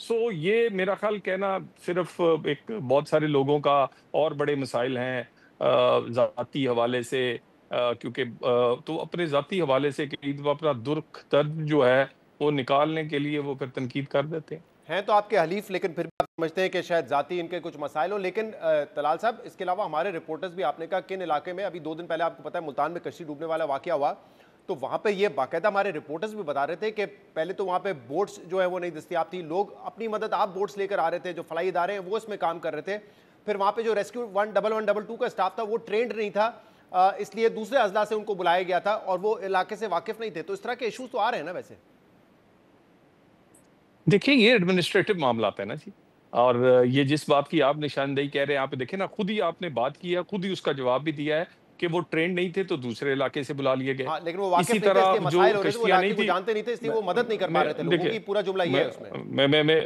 سو یہ میرا خیال کہنا صرف ایک بہت سارے لوگوں کا اور بڑے مسائل ہیں ذاتی حوالے سے، کیونکہ تو اپنے ذاتی حوالے سے کہ وہ اپنا درد جو ہے وہ نکالنے کے لیے وہ پھر تنقید کر دیتے ہیں۔ ہیں تو آپ کے حلیف، لیکن پھر بھی آپ سمجھتے ہیں کہ شاید ذاتی ان کے کچھ مسائل ہوں۔ لیکن طلال صاحب، اس کے علاوہ ہمارے رپورٹرز بھی، آپ نے کہا کن علاقے میں، ابھی 2 دن پہلے آپ کو پتا ہے ملتان میں کشتی ڈوبنے والا واقعہ ہوا، تو وہاں پہ یہ باقاعدہ ہمارے رپورٹرز بھی بتا رہے تھے کہ پہلے تو وہاں پہ بوٹس جو ہے وہ نہیں دستیاب تھی، لوگ اپنی مدد آپ بوٹس لے کر آ رہے تھے، جو فلاحی ادارے ہیں وہ اس میں کام کر رہے تھے، پھر وہاں پہ جو ریسکیو 11122 کا اسٹاف تھا وہ ٹرینڈ نہیں تھا، اس لیے دوسرے اضلاع سے ان کو بلایا گیا تھا اور وہ علاقے سے واقف نہیں تھے، تو اس طرح کے ایشوز تو آ رہے ہیں نا ویسے؟ دیکھیں یہ ایڈمنسٹریٹو معاملات ہیں نا جی، اور یہ جس بات کی آپ نشاندہی کہہ رہے ہیں، آپ دیکھیں نا، خود ہی آپ نے بات کی ہے، خود ہی اس کا جواب بھی دیا ہے کہ وہ ٹرینڈ نہیں تھے تو دوسرے علاقے سے بلا لیے گئے۔ ہاں لیکن وہ اسی واقف نہیں تھے، اس طرح لیے جو مسائل ہو رہے تھے، وہ کشتیاں نہیں علاقے کو تھی، جانتے نہیں تھے، اس لیے وہ مدد نہیں کر پا رہے تھے لوگوں دیکھیں کی، پورا جملہ یہ ہے اس میں۔ میں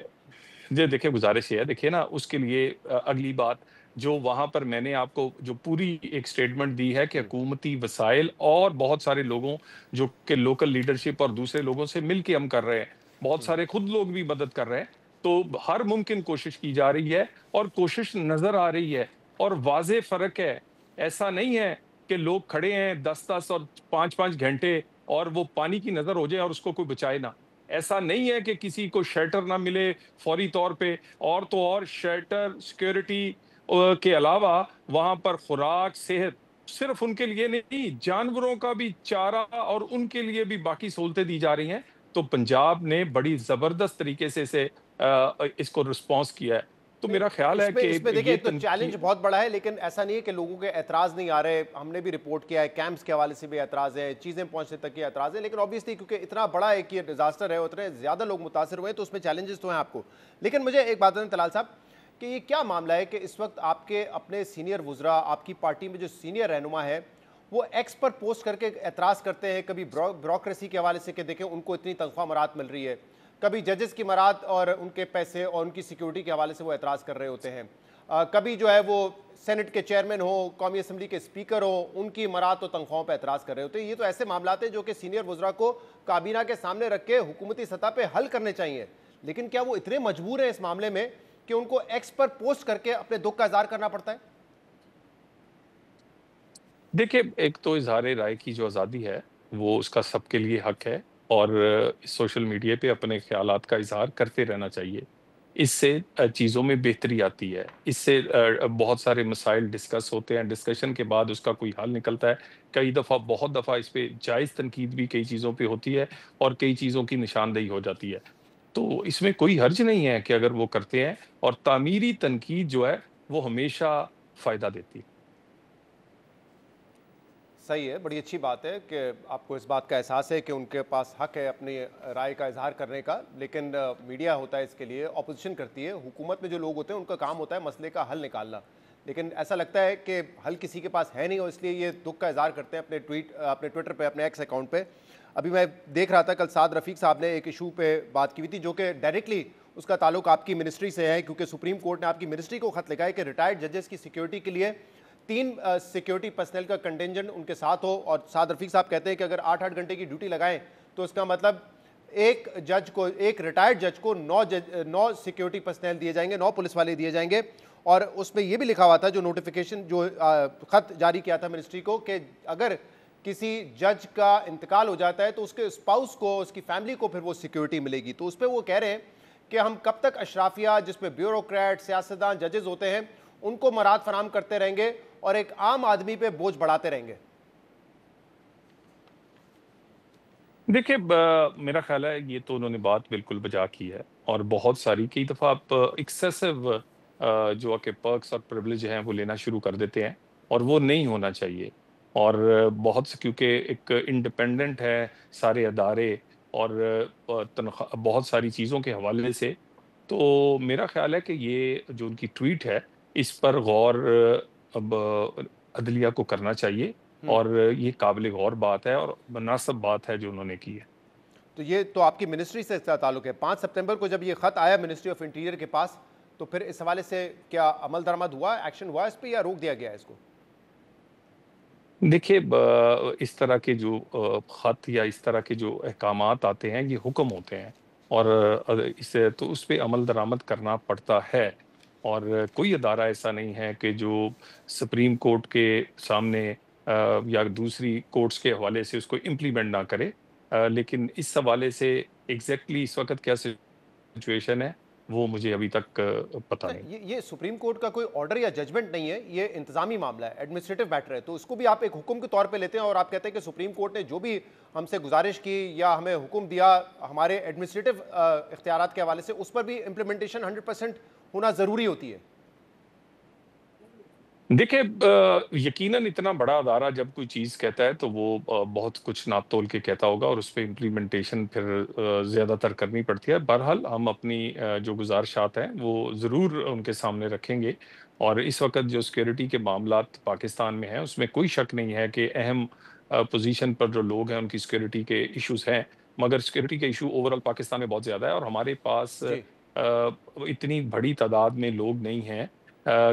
جی دیکھیں گزارش یہ ہے، دیکھیں نا، اس کے لیے اگلی بات جو وہاں پر میں نے آپ کو جو پوری ایک سٹیٹمنٹ دی ہے کہ حکومتی وسائل اور بہت سارے لوگوں جو کہ لوکل لیڈرشپ اور دوسرے لوگوں سے مل کے ہم کر رہے ہیں، بہت سارے خود لوگ بھی مدد کر رہے ہیں، تو ہر ممکن کوشش کی جا رہی ہے اور کوشش نظر آ رہی ہے، اور واضح فرق ہے۔ ایسا نہیں ہے کہ لوگ کھڑے ہیں 10 اور 5 گھنٹے اور وہ پانی کی نظر ہو جائے اور اس کو کوئی بچائے نہ۔ ایسا نہیں ہے کہ کسی کو شیلٹر نہ ملے فوری طور پہ، اور تو اور شیلٹر سیکیورٹی کے علاوہ وہاں پر خوراک، صحت، صرف ان کے لیے نہیں، جانوروں کا بھی چارہ اور ان کے لیے بھی باقی سہولتیں دی جا رہی ہیں۔ تو پنجاب نے بڑی زبردست طریقے سے اس کو رسپانس کیا ہے، تو نہیں، میرا خیال ہے کہ اس میں دیکھیں یہ ایک تو چیلنج بہت بڑا ہے، لیکن ایسا نہیں ہے کہ لوگوں کے اعتراض نہیں آ رہے، ہم نے بھی رپورٹ کیا ہے، کیمپس کے حوالے سے بھی اعتراض ہے، چیزیں پہنچنے تک کے اعتراض ہے، لیکن obviously کیونکہ اتنا بڑا ایک یہ ڈیزاسٹر ہے، اتنے زیادہ لوگ متاثر ہوئے ہیں، تو اس میں چیلنجز تو ہیں آپ کو۔ لیکن مجھے ایک بات بتائیں طلال صاحب، کہ یہ کیا معاملہ ہے کہ اس وقت آپ کے اپنے سینئر وزراء، آپ کی پارٹی میں جو سینئر رہنما ہے، وہ ایکس پر پوسٹ کر کے اعتراض کرتے ہیں، کبھی بیوروکریسی کے حوالے سے کہ دیکھیں ان کو اتنی تنخواہ مراد مل رہی ہے، کبھی ججز کی مراد اور ان کے پیسے اور ان کی سیکیورٹی کے حوالے سے وہ اعتراض کر رہے ہوتے ہیں، کبھی جو ہے وہ سینٹ کے چیئرمین ہو، قومی اسمبلی کے اسپیکر ہو، ان کی مراد و تنخواہوں پہ اعتراض کر رہے ہوتے ہیں۔ یہ تو ایسے معاملات ہیں جو کہ سینئر وزراء کو کابینہ کے سامنے رکھ کے حکومتی سطح پہ حل کرنے چاہیے، لیکن کیا وہ اتنے مجبور ہیں اس معاملے میں کہ ان کو ایکس پر پوسٹ کر کے اپنے دکھ کا اظہار کرنا پڑتا ہے؟ دیکھیں، ایک تو اظہار رائے کی جو آزادی ہے وہ اس کا سب کے لیے حق ہے، اور سوشل میڈیا پہ اپنے خیالات کا اظہار کرتے رہنا چاہیے۔ اس سے چیزوں میں بہتری آتی ہے، اس سے بہت سارے مسائل ڈسکس ہوتے ہیں، ڈسکشن کے بعد اس کا کوئی حل نکلتا ہے۔ کئی دفعہ، بہت دفعہ اس پہ جائز تنقید بھی کئی چیزوں پہ ہوتی ہے اور کئی چیزوں کی نشاندہی ہو جاتی ہے، تو اس میں کوئی حرج نہیں ہے کہ اگر وہ کرتے ہیں، اور تعمیری تنقید جو ہے وہ ہمیشہ فائدہ دیتی ہے۔ صحیح ہے، بڑی اچھی بات ہے کہ آپ کو اس بات کا احساس ہے کہ ان کے پاس حق ہے اپنی رائے کا اظہار کرنے کا، لیکن میڈیا ہوتا ہے اس کے لیے، اپوزیشن کرتی ہے، حکومت میں جو لوگ ہوتے ہیں ان کا کام ہوتا ہے مسئلے کا حل نکالنا، لیکن ایسا لگتا ہے کہ حل کسی کے پاس ہے نہیں اور اس لیے یہ دکھ کا اظہار کرتے ہیں اپنے ٹویٹر پہ، اپنے ایکس اکاؤنٹ پہ۔ ابھی میں دیکھ رہا تھا کل سعد رفیق صاحب نے ایک ایشو پہ بات کی ہوئی تھی جو کہ ڈائریکٹلی اس کا تعلق آپ کی منسٹری سے ہے، کیونکہ سپریم کورٹ نے آپ کی منسٹری کو خط لکھا ہے کہ ریٹائرڈ ججز کی سیکیورٹی کے لیے 3 سیکیورٹی پرسنل کا کنٹینجنٹ ان کے ساتھ ہو، اور سعد رفیق صاحب کہتے ہیں کہ اگر 8 گھنٹے کی ڈیوٹی لگائیں تو اس کا مطلب ایک ریٹائرڈ جج کو 9 سیکیورٹی پرسنل دیے جائیں گے، 9 پولیس والے دیے جائیں گے، اور اس میں یہ بھی لکھا ہوا تھا جو نوٹیفیکیشن جو خط جاری کیا تھا منسٹری کو کہ اگر کسی جج کا انتقال ہو جاتا ہے تو اس کے اسپاؤس کو، اس کی فیملی کو پھر وہ سیکیورٹی ملے گی۔ تو اس پہ وہ کہہ رہے ہیں کہ ہم کب تک اشرافیہ جس میں بیوروکریٹ، سیاستدان، ججز ہوتے ہیں ان کو مراد فراہم کرتے رہیں گے اور ایک عام آدمی پہ بوجھ بڑھاتے رہیں گے؟ دیکھیں، میرا خیال ہے یہ تو انہوں نے بات بالکل بجا کی ہے، اور بہت ساری کئی دفعہ آپ ایکسیسو جو کہ پرکس اور پریولیج ہیں وہ لینا شروع کر دیتے ہیں، اور وہ نہیں ہونا چاہیے، اور بہت سے کیونکہ ایک انڈیپینڈنٹ ہے سارے ادارے، اور تنخواہ بہت ساری چیزوں کے حوالے سے، تو میرا خیال ہے کہ یہ جو ان کی ٹویٹ ہے اس پر غور اب عدلیہ کو کرنا چاہیے، اور یہ قابل غور بات ہے اور مناسب بات ہے جو انہوں نے کی ہے۔ تو یہ تو آپ کی منسٹری سے اس کا تعلق ہے، 5 سپتمبر کو جب یہ خط آیا منسٹری آف انٹیریئر کے پاس تو پھر اس حوالے سے کیا عمل درآمد ہوا، ایکشن ہوا اس پہ، یا روک دیا گیا ہے اس کو؟ دیکھیے، اس طرح کے جو خط یا اس طرح کے جو احکامات آتے ہیں یہ حکم ہوتے ہیں، اور تو اس پہ عمل درآمد کرنا پڑتا ہے، اور کوئی ادارہ ایسا نہیں ہے کہ جو سپریم کورٹ کے سامنے یا دوسری کورٹس کے حوالے سے اس کو امپلیمنٹ نہ کرے، لیکن اس حوالے سے ایگزیکٹلی اس وقت کیا سچویشن ہے وہ مجھے ابھی تک پتہ نہیں۔ یہ سپریم کورٹ کا کوئی آرڈر یا ججمنٹ نہیں ہے، یہ انتظامی معاملہ ہے، ایڈمنسٹریٹو میٹر ہے، تو اس کو بھی آپ ایک حکم کے طور پہ لیتے ہیں اور آپ کہتے ہیں کہ سپریم کورٹ نے جو بھی ہم سے گزارش کی یا ہمیں حکم دیا ہمارے ایڈمنسٹریٹو اختیارات کے حوالے سے، اس پر بھی امپلیمنٹیشن 100% ہونا ضروری ہوتی ہے۔ دیکھیں، یقیناً اتنا بڑا ادارہ جب کوئی چیز کہتا ہے تو وہ بہت کچھ ناپ تول کے کہتا ہوگا، اور اس پہ امپلیمنٹیشن پھر زیادہ تر کرنی پڑتی ہے۔ بہرحال ہم اپنی جو گزارشات ہیں وہ ضرور ان کے سامنے رکھیں گے، اور اس وقت جو سیکیورٹی کے معاملات پاکستان میں ہیں اس میں کوئی شک نہیں ہے کہ اہم پوزیشن پر جو لوگ ہیں ان کی سیکیورٹی کے ایشوز ہیں، مگر سیکیورٹی کے ایشو اوورال پاکستان میں بہت زیادہ ہے، اور ہمارے پاس جی اتنی بڑی تعداد میں لوگ نہیں ہیں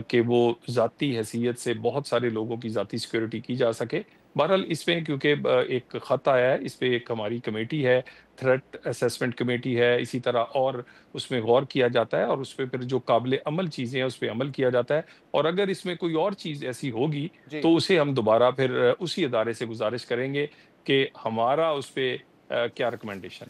کہ وہ ذاتی حیثیت سے بہت سارے لوگوں کی ذاتی سیکیورٹی کی جا سکے۔ بہرحال اس پہ کیونکہ ایک خط آیا ہے، اس پہ ایک ہماری کمیٹی ہے، تھریٹ اسیسمنٹ کمیٹی ہے، اسی طرح اور اس میں غور کیا جاتا ہے، اور اس پہ پھر جو قابل عمل چیزیں ہیں اس پہ عمل کیا جاتا ہے، اور اگر اس میں کوئی اور چیز ایسی ہوگی جی تو اسے ہم دوبارہ پھر اسی ادارے سے گزارش کریں گے کہ ہمارا اس پہ کیا ریکمنڈیشن